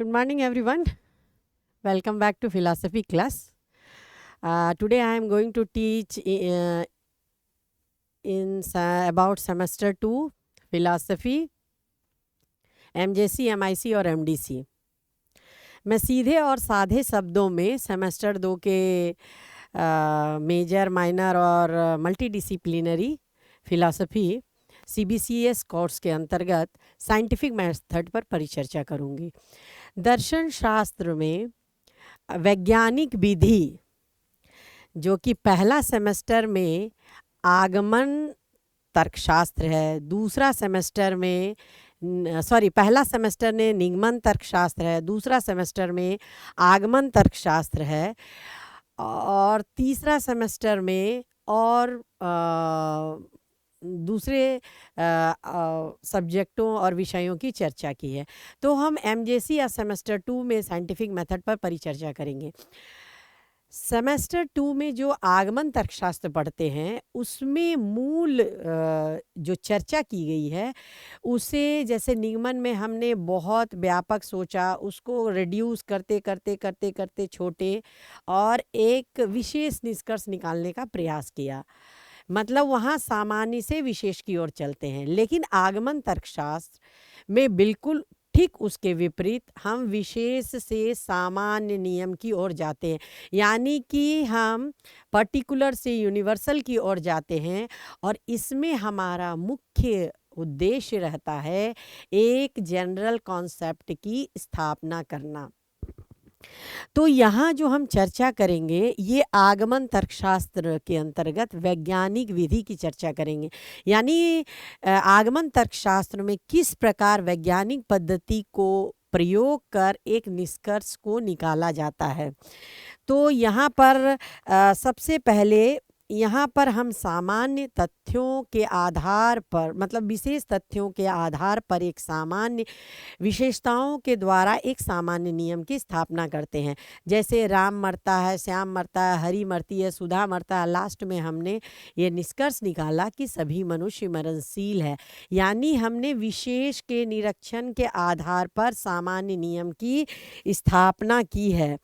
Good morning, everyone. Welcome back to philosophy class. Today I am going to teach about semester 2 philosophy, MJC, MIC और MDC. मैं सीधे और साधे शब्दों में सेमेस्टर 2 के मेजर, माइनर और multi disciplinary philosophy CBCS course के अंतर्गत साइंटिफिक मेथड पर परिचर्चा करूंगी. दर्शन शास्त्र में वैज्ञानिक विधि, जो कि पहला सेमेस्टर में आगमन तर्कशास्त्र है, दूसरा सेमेस्टर में पहला सेमेस्टर में निगमन तर्कशास्त्र है, दूसरा सेमेस्टर में आगमन तर्कशास्त्र है और तीसरा सेमेस्टर में और दूसरे सब्जेक्टों और विषयों की चर्चा की है. तो हम MJC या सेमेस्टर 2 में साइंटिफिक मेथड पर परिचर्चा करेंगे. सेमेस्टर 2 में जो आगमन तर्कशास्त्र पढ़ते हैं उसमें मूल जो चर्चा की गई है उसे, जैसे निगमन में हमने बहुत व्यापक सोचा, उसको रिड्यूस करते करते करते करते छोटे और एक विशेष निष्कर्ष निकालने का प्रयास किया. मतलब वहाँ सामान्य से विशेष की ओर चलते हैं. लेकिन आगमन तर्कशास्त्र में बिल्कुल ठीक उसके विपरीत हम विशेष से सामान्य नियम की ओर जाते हैं. यानी कि हम पर्टिकुलर से यूनिवर्सल की ओर जाते हैं और इसमें हमारा मुख्य उद्देश्य रहता है एक जनरल कॉन्सेप्ट की स्थापना करना. तो यहाँ जो हम चर्चा करेंगे ये आगमन तर्कशास्त्र के अंतर्गत वैज्ञानिक विधि की चर्चा करेंगे. यानी आगमन तर्कशास्त्र में किस प्रकार वैज्ञानिक पद्धति को प्रयोग कर एक निष्कर्ष को निकाला जाता है. तो यहाँ पर सबसे पहले यहाँ पर हम सामान्य तथ्यों के आधार पर, मतलब विशेष तथ्यों के आधार पर एक सामान्य विशेषताओं के द्वारा एक सामान्य नियम की स्थापना करते हैं. जैसे राम मरता है, श्याम मरता है, हरि मरती है, सुधा मरता है. लास्ट में हमने ये निष्कर्ष निकाला कि सभी मनुष्य मरणशील है. यानी हमने विशेष के निरीक्षण के आधार पर सामान्य नियम की स्थापना की है.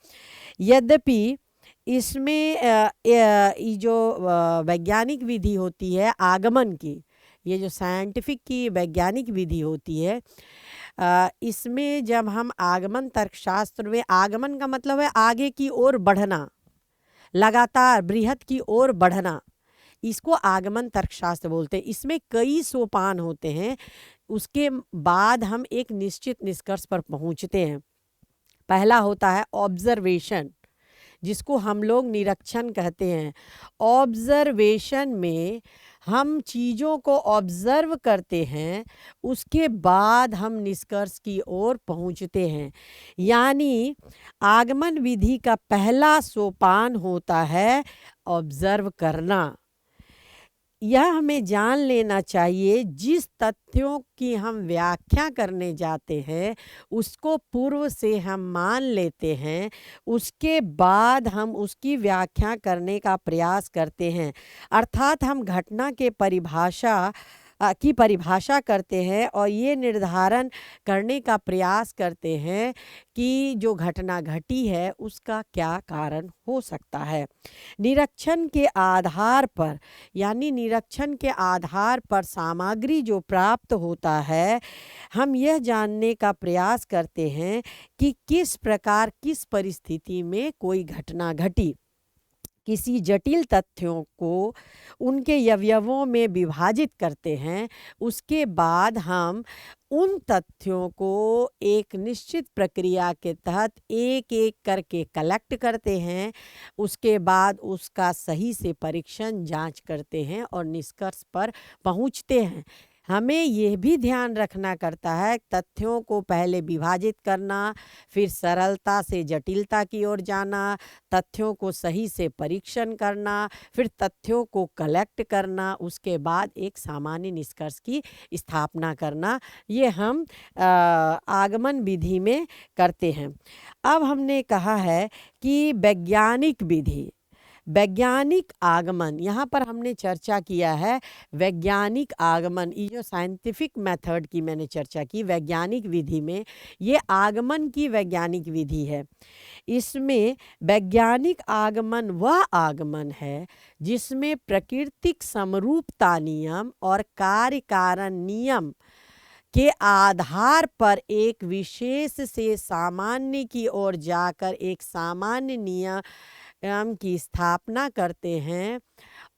यद्यपि इसमें ये जो वैज्ञानिक विधि होती है आगमन की, ये जो साइंटिफिक की वैज्ञानिक विधि होती है, इसमें जब हम आगमन तर्कशास्त्र में, आगमन का मतलब है आगे की ओर बढ़ना, लगातार बृहत की ओर बढ़ना, इसको आगमन तर्कशास्त्र बोलते हैं. इसमें कई सोपान होते हैं, उसके बाद हम एक निश्चित निष्कर्ष पर पहुंचते हैं. पहला होता है ऑब्जर्वेशन, जिसको हम लोग निरीक्षण कहते हैं. ऑब्जर्वेशन में हम चीज़ों को ऑब्जर्व करते हैं, उसके बाद हम निष्कर्ष की ओर पहुंचते हैं. यानी आगमन विधि का पहला सोपान होता है ऑब्जर्व करना. यह हमें जान लेना चाहिए, जिस तथ्यों की हम व्याख्या करने जाते हैं उसको पूर्व से हम मान लेते हैं, उसके बाद हम उसकी व्याख्या करने का प्रयास करते हैं. अर्थात हम घटना के की परिभाषा करते हैं और ये निर्धारण करने का प्रयास करते हैं कि जो घटना घटी है उसका क्या कारण हो सकता है. निरीक्षण के आधार पर, यानी निरीक्षण के आधार पर सामग्री जो प्राप्त होता है, हम यह जानने का प्रयास करते हैं कि किस प्रकार, किस परिस्थिति में कोई घटना घटी. किसी जटिल तथ्यों को उनके अवयवों में विभाजित करते हैं. उसके बाद हम उन तथ्यों को एक निश्चित प्रक्रिया के तहत एक एक करके कलेक्ट करते हैं. उसके बाद उसका सही से परीक्षण, जांच करते हैं और निष्कर्ष पर पहुंचते हैं. हमें यह भी ध्यान रखना करता है तथ्यों को पहले विभाजित करना, फिर सरलता से जटिलता की ओर जाना, तथ्यों को सही से परीक्षण करना, फिर तथ्यों को कलेक्ट करना, उसके बाद एक सामान्य निष्कर्ष की स्थापना करना. ये हम आगमन विधि में करते हैं. अब हमने कहा है कि वैज्ञानिक विधि, वैज्ञानिक आगमन, यहाँ पर हमने चर्चा किया है वैज्ञानिक आगमन। ये जो साइंटिफिक मेथड की मैंने चर्चा की वैज्ञानिक विधि में, ये आगमन की वैज्ञानिक विधि है। इसमें वैज्ञानिक आगमन वह आगमन है जिसमें प्राकृतिक समरूपता नियम और कार्य कारण नियम के आधार पर एक विशेष से सामान्य की ओर जाकर एक सामान्य नियम की स्थापना करते हैं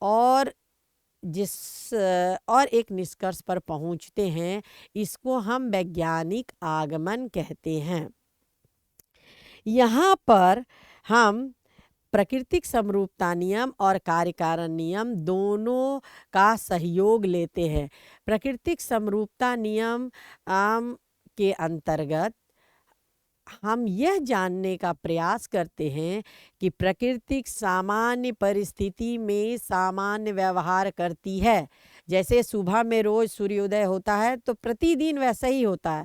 और जिस और एक निष्कर्ष पर पहुंचते हैं। इसको हम वैज्ञानिक आगमन कहते हैं। यहाँ पर हम प्राकृतिक समरूपता नियम और कार्यकारण नियम दोनों का सहयोग लेते हैं। प्राकृतिक समरूपता नियम के अंतर्गत हम यह जानने का प्रयास करते हैं कि प्रकृति सामान्य परिस्थिति में सामान्य व्यवहार करती है। जैसे सुबह में रोज़ सूर्योदय होता है तो प्रतिदिन वैसा ही होता है,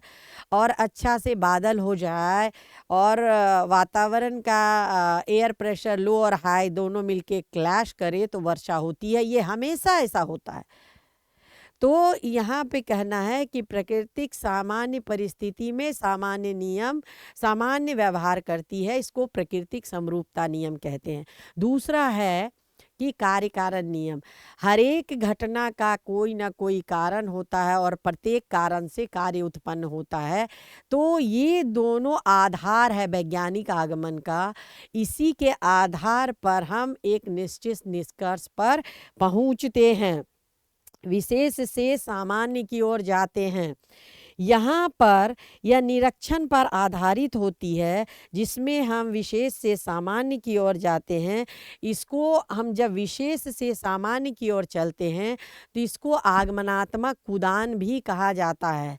और अच्छा से बादल हो जाए और वातावरण का एयर प्रेशर लो और हाई दोनों मिलके क्लैश करे तो वर्षा होती है। ये हमेशा ऐसा होता है। तो यहाँ पे कहना है कि प्राकृतिक सामान्य परिस्थिति में सामान्य नियम सामान्य व्यवहार करती है, इसको प्राकृतिक समरूपता नियम कहते हैं। दूसरा है कि कार्य कारण नियम। हर एक घटना का कोई ना कोई कारण होता है और प्रत्येक कारण से कार्य उत्पन्न होता है। तो ये दोनों आधार है वैज्ञानिक आगमन का। इसी के आधार पर हम एक निश्चित निष्कर्ष पर पहुँचते हैं, विशेष से सामान्य की ओर जाते हैं। यहाँ पर यह निरीक्षण पर आधारित होती है जिसमें हम विशेष से सामान्य की ओर जाते हैं। इसको हम जब विशेष से सामान्य की ओर चलते हैं तो इसको आगमनात्मक कूदान भी कहा जाता है।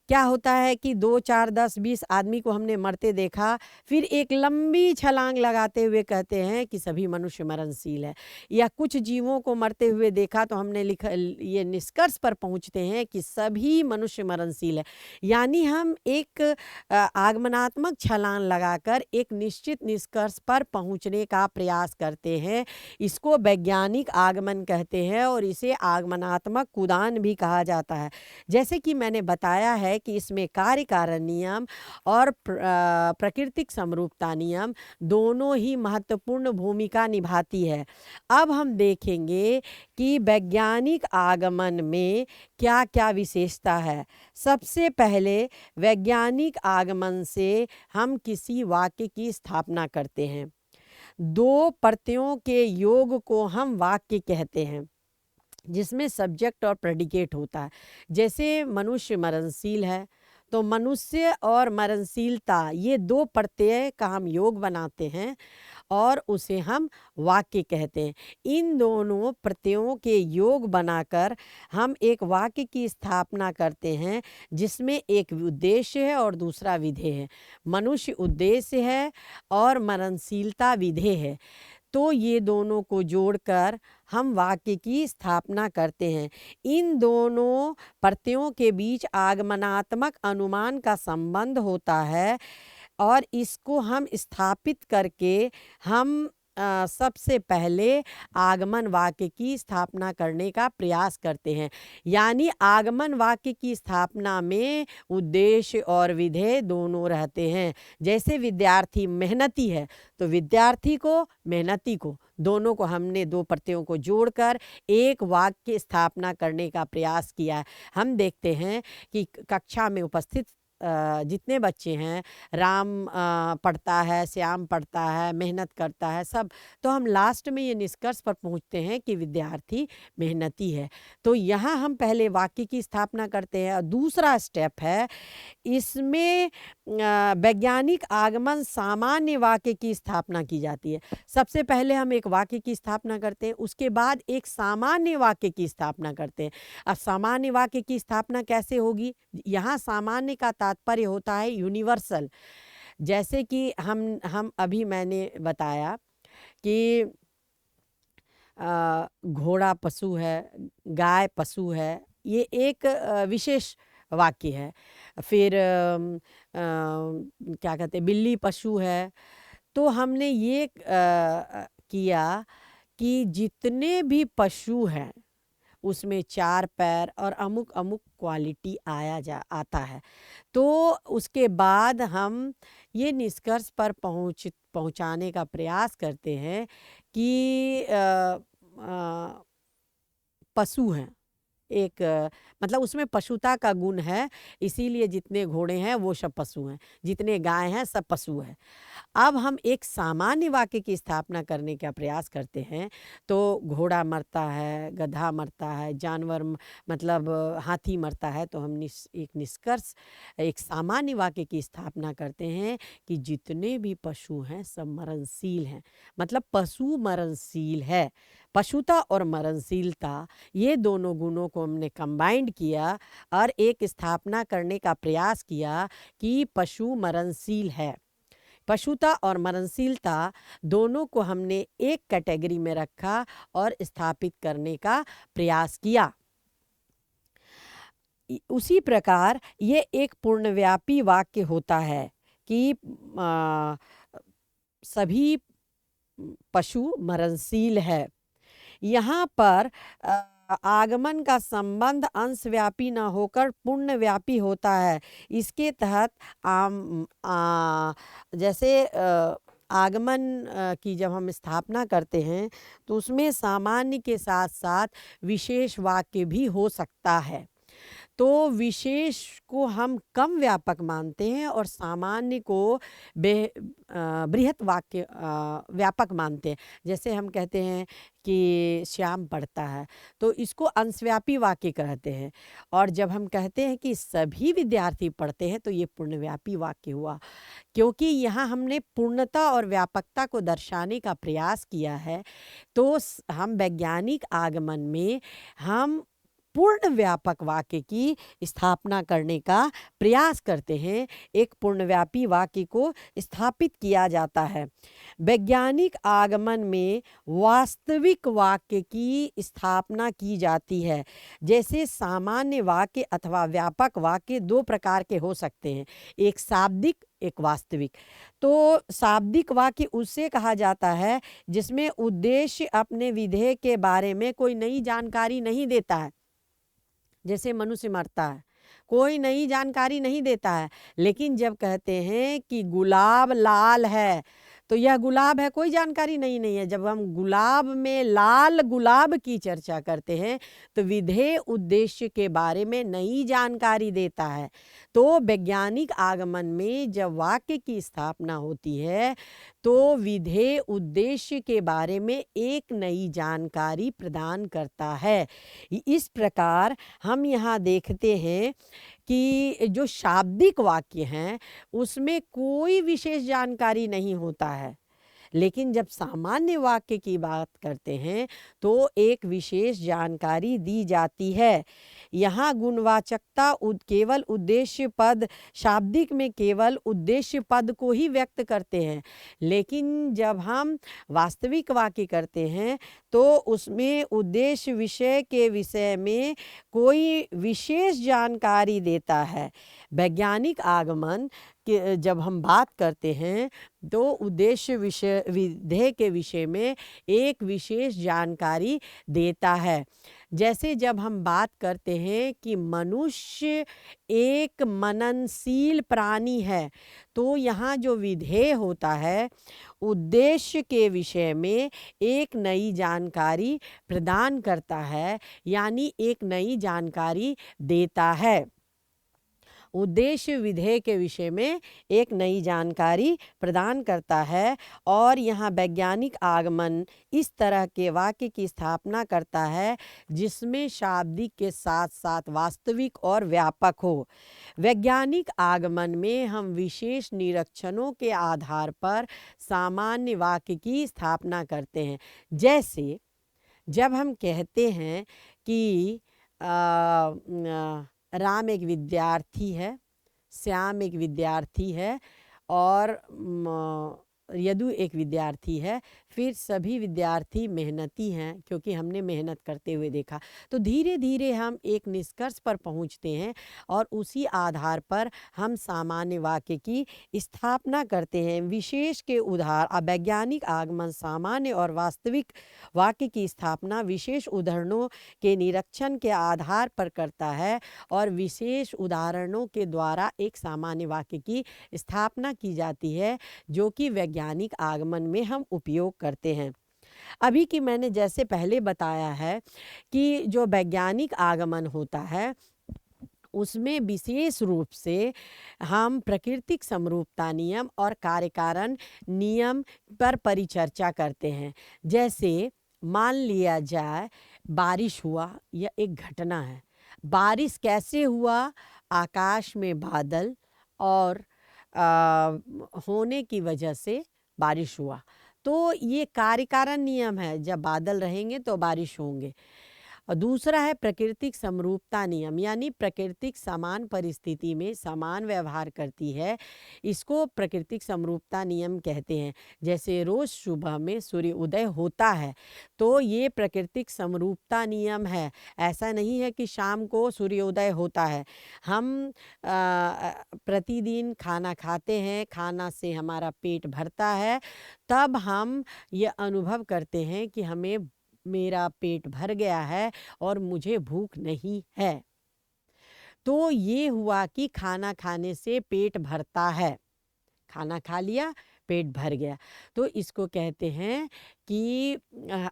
क्या होता है कि 2, 4, 10, 20 आदमी को हमने मरते देखा, फिर एक लंबी छलांग लगाते हुए कहते हैं कि सभी मनुष्य मरणशील है। या कुछ जीवों को मरते हुए देखा तो हमने लिखा ये निष्कर्ष पर पहुंचते हैं कि सभी मनुष्य मरणशील है। यानी हम एक आगमनात्मक छलांग लगाकर एक निश्चित निष्कर्ष पर पहुंचने का प्रयास करते हैं। इसको वैज्ञानिक आगमन कहते हैं और इसे आगमनात्मक कूदान भी कहा जाता है। जैसे कि मैंने बताया है कि इसमें कार्य कारण नियम और प्राकृतिक समरूपता नियम दोनों ही महत्वपूर्ण भूमिका निभाती है। अब हम देखेंगे कि वैज्ञानिक आगमन में क्या क्या विशेषता है। सबसे पहले वैज्ञानिक आगमन से हम किसी वाक्य की स्थापना करते हैं। 2 प्रत्ययों के योग को हम वाक्य कहते हैं जिसमें सब्जेक्ट और प्रेडिकेट होता है। जैसे मनुष्य मरणशील है तो मनुष्य और मरणशीलता ये 2 प्रत्यय का हम योग बनाते हैं और उसे हम वाक्य कहते हैं। इन दोनों प्रत्ययों के योग बनाकर हम एक वाक्य की स्थापना करते हैं जिसमें एक उद्देश्य है और दूसरा विधेय है। मनुष्य उद्देश्य है और मरणशीलता विधेय है। तो ये दोनों को जोड़कर हम वाक्य की स्थापना करते हैं। इन दोनों प्रत्ययों के बीच आगमनात्मक अनुमान का संबंध होता है और इसको हम स्थापित करके हम सबसे पहले आगमन वाक्य की स्थापना करने का प्रयास करते हैं। यानी आगमन वाक्य की स्थापना में उद्देश्य और विधेय दोनों रहते हैं। जैसे विद्यार्थी मेहनती है तो विद्यार्थी को मेहनती को दोनों को हमने 2 प्रत्ययों को जोड़कर एक वाक्य की स्थापना करने का प्रयास किया है। हम देखते हैं कि कक्षा में उपस्थित जितने बच्चे हैं, राम पढ़ता है, श्याम पढ़ता है, मेहनत करता है सब, तो हम लास्ट में ये निष्कर्ष पर पहुंचते हैं कि विद्यार्थी मेहनती है। तो यहाँ हम पहले वाक्य की स्थापना करते हैं। दूसरा स्टेप है इसमें वैज्ञानिक आगमन सामान्य वाक्य की स्थापना की जाती है। सबसे पहले हम एक वाक्य की स्थापना करते हैं, उसके बाद एक सामान्य वाक्य की स्थापना करते हैं। अब सामान्य वाक्य की स्थापना कैसे होगी? यहाँ सामान्य का तात्पर्य होता है यूनिवर्सल। जैसे कि हम अभी मैंने बताया कि घोड़ा पशु है, गाय पशु है, ये एक विशेष वाक्य है। फिर क्या कहते हैं, बिल्ली पशु है। तो हमने ये किया कि जितने भी पशु हैं उसमें 4 पैर और अमुक-अमुक क्वालिटी आता है। तो उसके बाद हम ये निष्कर्ष पर पहुँचाने का प्रयास करते हैं कि अ, पशु हैं। एक मतलब उसमें पशुता का गुण है, इसीलिए जितने घोड़े हैं वो सब पशु हैं, जितने गाय हैं सब पशु हैं। अब हम एक सामान्य वाक्य की स्थापना करने का प्रयास करते हैं, तो घोड़ा मरता है, गधा मरता है, जानवर मतलब हाथी मरता है, तो हम एक निष्कर्ष, एक सामान्य वाक्य की स्थापना करते हैं कि जितने भी पशु हैं सब मरणशील हैं। मतलब पशु मरणशील है। पशुता और मरणशीलता, ये दोनों गुणों को हमने कंबाइंड किया और एक स्थापना करने का प्रयास किया कि पशु मरणशील है। पशुता और मरणशीलता दोनों को हमने एक कैटेगरी में रखा और स्थापित करने का प्रयास किया। उसी प्रकार ये एक पूर्णव्यापी वाक्य होता है कि सभी पशु मरणशील है। यहाँ पर आगमन का संबंध अंशव्यापी न होकर पूर्णव्यापी होता है। इसके तहत जैसे आगमन की जब हम स्थापना करते हैं तो उसमें सामान्य के साथ साथ विशेष वाक्य भी हो सकता है। तो विशेष को हम कम व्यापक मानते हैं और सामान्य को बृहत वाक्य व्यापक मानते हैं। जैसे हम कहते हैं कि श्याम पढ़ता है, तो इसको अंशव्यापी वाक्य कहते हैं। और जब हम कहते हैं कि सभी विद्यार्थी पढ़ते हैं, तो ये पूर्णव्यापी वाक्य हुआ, क्योंकि यहाँ हमने पूर्णता और व्यापकता को दर्शाने का प्रयास किया है। तो हम वैज्ञानिक आगमन में हम पूर्ण व्यापक वाक्य की स्थापना करने का प्रयास करते हैं। एक पूर्णव्यापी वाक्य को स्थापित किया जाता है। वैज्ञानिक आगमन में वास्तविक वाक्य की स्थापना की जाती है। जैसे सामान्य वाक्य अथवा व्यापक वाक्य दो प्रकार के हो सकते हैं, एक शाब्दिक, एक वास्तविक। तो शाब्दिक वाक्य उससे कहा जाता है जिसमें उद्देश्य अपने विधेय के बारे में कोई नई जानकारी नहीं देता है। जैसे मनुष्य मरता है, कोई नई जानकारी नहीं देता है, लेकिन जब कहते हैं कि गुलाब लाल है, तो यह गुलाब है, कोई जानकारी नहीं है। जब हम गुलाब में लाल गुलाब की चर्चा करते हैं तो विधेय उद्देश्य के बारे में नई जानकारी देता है। तो वैज्ञानिक आगमन में जब वाक्य की स्थापना होती है तो विधेय उद्देश्य के बारे में एक नई जानकारी प्रदान करता है। इस प्रकार हम यहाँ देखते हैं कि जो शाब्दिक वाक्य हैं उसमें कोई विशेष जानकारी नहीं होता है, लेकिन जब सामान्य वाक्य की बात करते हैं तो एक विशेष जानकारी दी जाती है। यहाँ गुणवाचकता केवल उद्देश्य पद, शाब्दिक में केवल उद्देश्य पद को ही व्यक्त करते हैं, लेकिन जब हम वास्तविक वाक्य करते हैं तो उसमें उद्देश्य विषय के विषय में कोई विशेष जानकारी देता है। वैज्ञानिक आगमन के जब हम बात करते हैं तो उद्देश्य विषय विधेय के विषय में एक विशेष जानकारी देता है। जैसे जब हम बात करते हैं कि मनुष्य एक मननशील प्राणी है, तो यहाँ जो विधेय होता है उद्देश्य के विषय में एक नई जानकारी प्रदान करता है, यानी एक नई जानकारी देता है। उद्देश्य विधेय के विषय में एक नई जानकारी प्रदान करता है। और यहाँ वैज्ञानिक आगमन इस तरह के वाक्य की स्थापना करता है जिसमें शाब्दिक के साथ साथ वास्तविक और व्यापक हो। वैज्ञानिक आगमन में हम विशेष निरीक्षणों के आधार पर सामान्य वाक्य की स्थापना करते हैं। जैसे जब हम कहते हैं कि राम एक विद्यार्थी है, श्याम एक विद्यार्थी है और यदु एक विद्यार्थी है, फिर सभी विद्यार्थी मेहनती हैं क्योंकि हमने मेहनत करते हुए देखा। तो धीरे धीरे हम एक निष्कर्ष पर पहुंचते हैं और उसी आधार पर हम सामान्य वाक्य की स्थापना करते हैं। विशेष के उदाहरण वैज्ञानिक आगमन सामान्य और वास्तविक वाक्य की स्थापना विशेष उदाहरणों के निरीक्षण के आधार पर करता है और विशेष उदाहरणों के द्वारा एक सामान्य वाक्य की स्थापना की जाती है जो कि वैज्ञानिक आगमन में हम उपयोग करते हैं। अभी की मैंने जैसे पहले बताया है कि जो वैज्ञानिक आगमन होता है उसमें विशेष रूप से हम प्राकृतिक समरूपता नियम और कार्यकारण नियम पर परिचर्चा करते हैं। जैसे मान लिया जाए बारिश हुआ, यह एक घटना है। बारिश कैसे हुआ? आकाश में बादल और होने की वजह से बारिश हुआ। तो ये कार्यकारण नियम है, जब बादल रहेंगे तो बारिश होंगे। और दूसरा है प्राकृतिक समरूपता नियम, यानी प्राकृतिक समान परिस्थिति में समान व्यवहार करती है, इसको प्राकृतिक समरूपता नियम कहते हैं। जैसे रोज़ सुबह में सूर्य उदय होता है तो ये प्राकृतिक समरूपता नियम है। ऐसा नहीं है कि शाम को सूर्योदय होता है। हम प्रतिदिन खाना खाते हैं, खाना से हमारा पेट भरता है, तब हम ये अनुभव करते हैं कि हमें मेरा पेट भर गया है और मुझे भूख नहीं है। तो ये हुआ कि खाना खाने से पेट भरता है। खाना खा लिया, पेट भर गया। तो इसको कहते हैं कि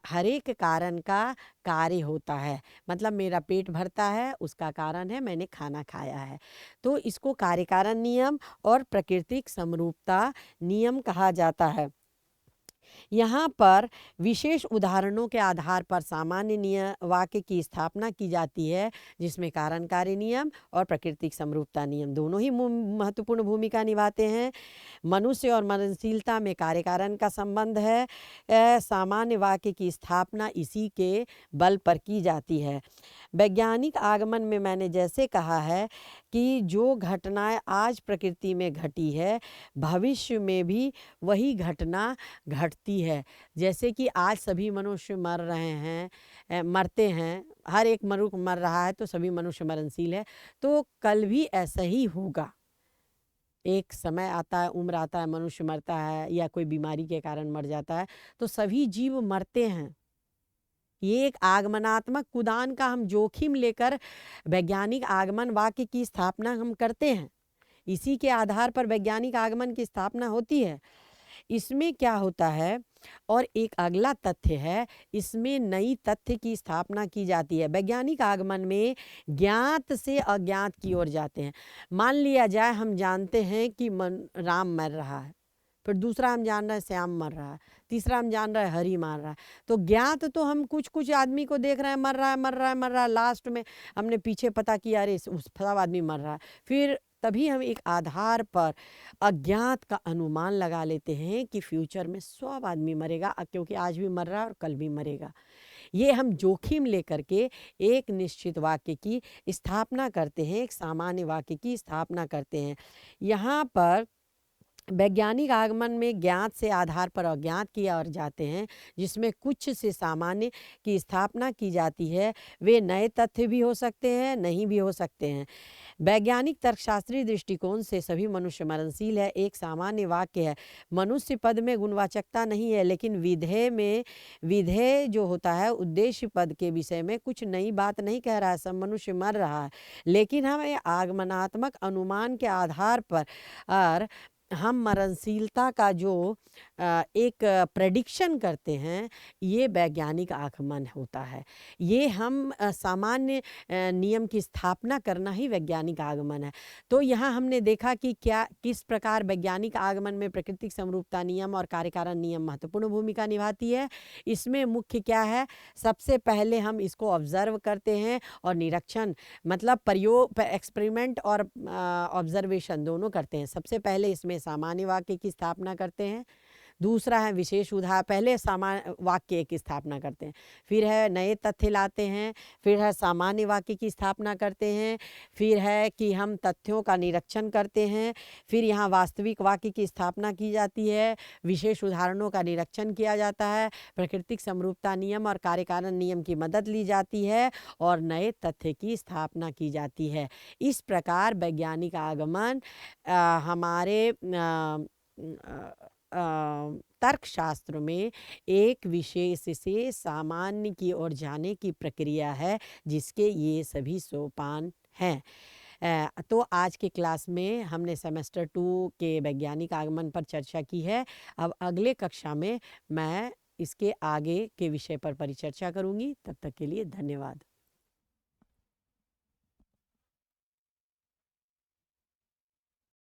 हर एक कारण का कार्य होता है। मतलब मेरा पेट भरता है, उसका कारण है मैंने खाना खाया है। तो इसको कार्यकारण नियम और प्राकृतिक समरूपता नियम कहा जाता है। यहाँ पर विशेष उदाहरणों के आधार पर सामान्य वाक्य की स्थापना की जाती है, जिसमें कार्यकारी नियम और प्राकृतिक समरूपता नियम दोनों ही महत्वपूर्ण भूमिका निभाते हैं। मनुष्य और मननशीलता में कार्यकारण का संबंध है। सामान्य वाक्य की स्थापना इसी के बल पर की जाती है। वैज्ञानिक आगमन में मैंने जैसे कहा है कि जो घटनाएं आज प्रकृति में घटी है, भविष्य में भी वही घटना घटती है। जैसे कि आज सभी मनुष्य मर रहे हैं, मरते हैं, हर एक मनुष्य मर रहा है, तो सभी मनुष्य मरणशील है। तो कल भी ऐसा ही होगा। एक समय आता है, उम्र आता है, मनुष्य मरता है या कोई बीमारी के कारण मर जाता है, तो सभी जीव मरते हैं। ये एक आगमनात्मक कुदान का हम जोखिम लेकर वैज्ञानिक आगमन वाक्य की स्थापना हम करते हैं। इसी के आधार पर वैज्ञानिक आगमन की स्थापना होती है। इसमें क्या होता है, और एक अगला तथ्य है, इसमें नई तथ्य की स्थापना की जाती है। वैज्ञानिक आगमन में ज्ञात से अज्ञात की ओर जाते हैं। मान लिया जाए हम जानते हैं कि राम मर रहा है, फिर दूसरा हम जान रहे हैं श्याम मर रहा है, तीसरा हम जान रहे हैं हरि मार रहा है। तो ज्ञात तो हम कुछ कुछ आदमी को देख रहे हैं मर रहा है मर रहा है मर रहा है, लास्ट में हमने पीछे पता किया अरे उस सब आदमी मर रहा है। फिर तभी हम एक आधार पर अज्ञात का अनुमान लगा लेते हैं कि फ्यूचर में 100 आदमी मरेगा, क्योंकि आज भी मर रहा है और कल भी मरेगा। ये हम जोखिम लेकर के एक निश्चित वाक्य की स्थापना करते हैं, एक सामान्य वाक्य की स्थापना करते हैं। यहाँ पर वैज्ञानिक आगमन में ज्ञात से आधार पर अज्ञात की ओर जाते हैं, जिसमें कुछ से सामान्य की स्थापना की जाती है। वे नए तथ्य भी हो सकते हैं, नहीं भी हो सकते हैं। वैज्ञानिक तर्कशास्त्री दृष्टिकोण से सभी मनुष्य मरणशील है एक सामान्य वाक्य है। मनुष्य पद में गुणवाचकता नहीं है, लेकिन विधेय जो होता है उद्देश्य पद के विषय में कुछ नई बात नहीं कह रहा है। सब मनुष्य मर रहा है, लेकिन हम आगमनात्मक अनुमान के आधार पर हम मरणशीलता का जो एक प्रेडिक्शन करते हैं, ये वैज्ञानिक आगमन होता है। ये हम सामान्य नियम की स्थापना करना ही वैज्ञानिक आगमन है। तो यहाँ हमने देखा कि किस प्रकार वैज्ञानिक आगमन में प्राकृतिक समरूपता नियम और कार्यकारण नियम महत्वपूर्ण भूमिका निभाती है। इसमें मुख्य क्या है, सबसे पहले हम इसको ऑब्जर्व करते हैं और निरीक्षण मतलब प्रयोग एक्सपेरिमेंट और ऑब्जर्वेशन दोनों करते हैं। सबसे पहले इसमें सामान्य वाक्य की स्थापना करते हैं, दूसरा है विशेष उदाहरण, पहले सामान्य वाक्य की स्थापना करते हैं, फिर है नए तथ्य लाते हैं, फिर है सामान्य वाक्य की स्थापना करते हैं, फिर है कि हम तथ्यों का निरीक्षण करते हैं, फिर यहाँ वास्तविक वाक्य की स्थापना की जाती है, विशेष उदाहरणों का निरीक्षण किया जाता है, प्राकृतिक समरूपता नियम और कार्यकारण नियम की मदद ली जाती है और नए तथ्य की स्थापना की जाती है। इस प्रकार वैज्ञानिक आगमन हमारे तर्कशास्त्र में एक विशेष से सामान्य की ओर जाने की प्रक्रिया है, जिसके ये सभी सोपान हैं। तो आज के क्लास में हमने सेमेस्टर 2 के वैज्ञानिक आगमन पर चर्चा की है। अब अगले कक्षा में मैं इसके आगे के विषय पर परिचर्चा करूँगी। तब तक के लिए धन्यवाद।